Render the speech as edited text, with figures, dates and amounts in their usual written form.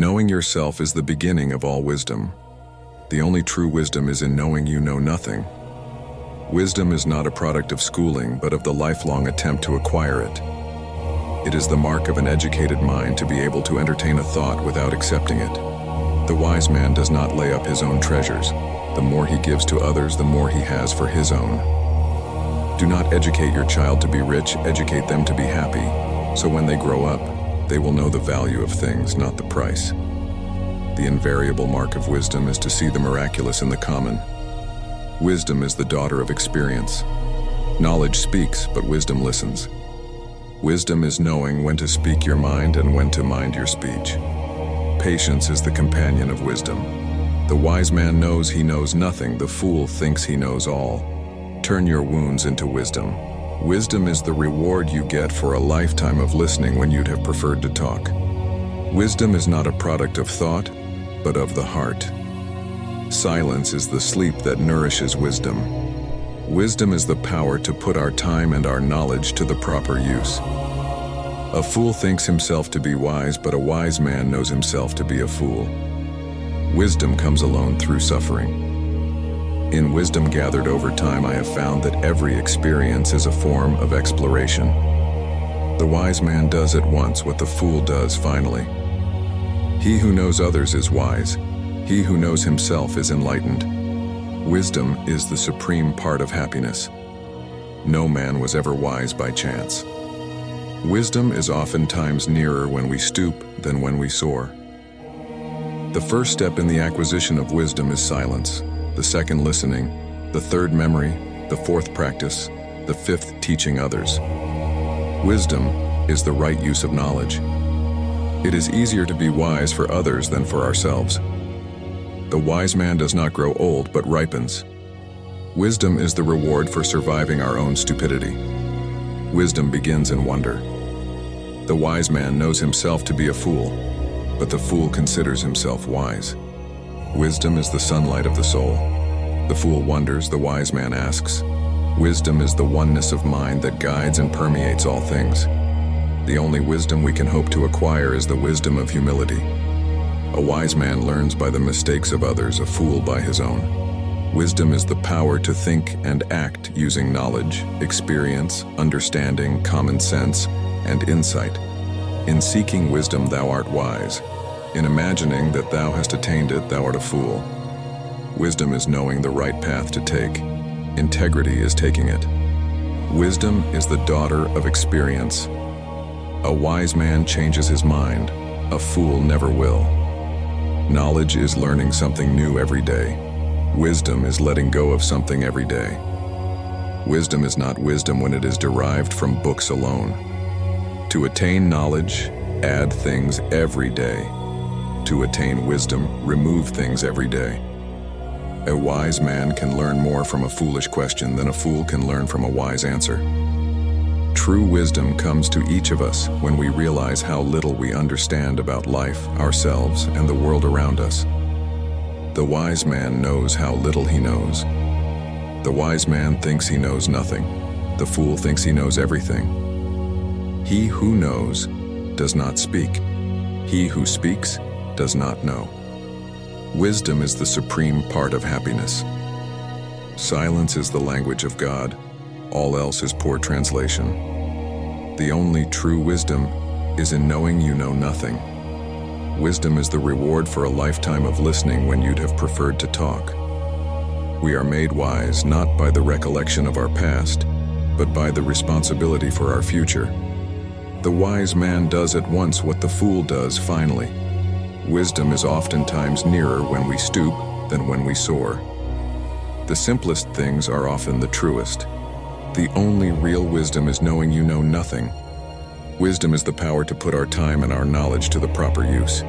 Knowing yourself is the beginning of all wisdom. The only true wisdom is in knowing you know nothing. Wisdom is not a product of schooling, but of the lifelong attempt to acquire it. It is the mark of an educated mind to be able to entertain a thought without accepting it. The wise man does not lay up his own treasures. The more he gives to others, the more he has for his own. Do not educate your child to be rich, educate them to be happy. So when they grow up, they will know the value of things, not the price. The invariable mark of wisdom is to see the miraculous in the common. Wisdom is the daughter of experience. Knowledge speaks, but wisdom listens. Wisdom is knowing when to speak your mind and when to mind your speech. Patience is the companion of wisdom. The wise man knows he knows nothing, the fool thinks he knows all. Turn your wounds into wisdom. Wisdom is the reward you get for a lifetime of listening when you'd have preferred to talk. Wisdom is not a product of thought, but of the heart. Silence is the sleep that nourishes wisdom. Wisdom is the power to put our time and our knowledge to the proper use. A fool thinks himself to be wise, but a wise man knows himself to be a fool. Wisdom comes alone through suffering. In wisdom gathered over time, I have found that every experience is a form of exploration. The wise man does at once what the fool does finally. He who knows others is wise. He who knows himself is enlightened. Wisdom is the supreme part of happiness. No man was ever wise by chance. Wisdom is oftentimes nearer when we stoop than when we soar. The first step in the acquisition of wisdom is silence, the second listening, the third memory, the fourth practice, the fifth teaching others. Wisdom is the right use of knowledge. It is easier to be wise for others than for ourselves. The wise man does not grow old, but ripens. Wisdom is the reward for surviving our own stupidity. Wisdom begins in wonder. The wise man knows himself to be a fool, but the fool considers himself wise. Wisdom is the sunlight of the soul. The fool wonders, the wise man asks. Wisdom is the oneness of mind that guides and permeates all things. The only wisdom we can hope to acquire is the wisdom of humility. A wise man learns by the mistakes of others, a fool by his own. Wisdom is the power to think and act using knowledge, experience, understanding, common sense, and insight. In seeking wisdom, thou art wise. In imagining that thou hast attained it, thou art a fool. Wisdom is knowing the right path to take. Integrity is taking it. Wisdom is the daughter of experience. A wise man changes his mind. A fool never will. Knowledge is learning something new every day. Wisdom is letting go of something every day. Wisdom is not wisdom when it is derived from books alone. To attain knowledge, add things every day. To attain wisdom, remove things every day. A wise man can learn more from a foolish question than a fool can learn from a wise answer. True wisdom comes to each of us when we realize how little we understand about life, ourselves, and the world around us. The wise man knows how little he knows. The wise man thinks he knows nothing. The fool thinks he knows everything. He who knows does not speak. He who speaks does not know. Wisdom is the supreme part of happiness. Silence is the language of God. All else is poor translation. The only true wisdom is in knowing you know nothing. Wisdom is the reward for a lifetime of listening when you'd have preferred to talk. We are made wise not by the recollection of our past, but by the responsibility for our future. The wise man does at once what the fool does finally. Wisdom is oftentimes nearer when we stoop than when we soar. The simplest things are often the truest. The only real wisdom is knowing you know nothing. Wisdom is the power to put our time and our knowledge to the proper use.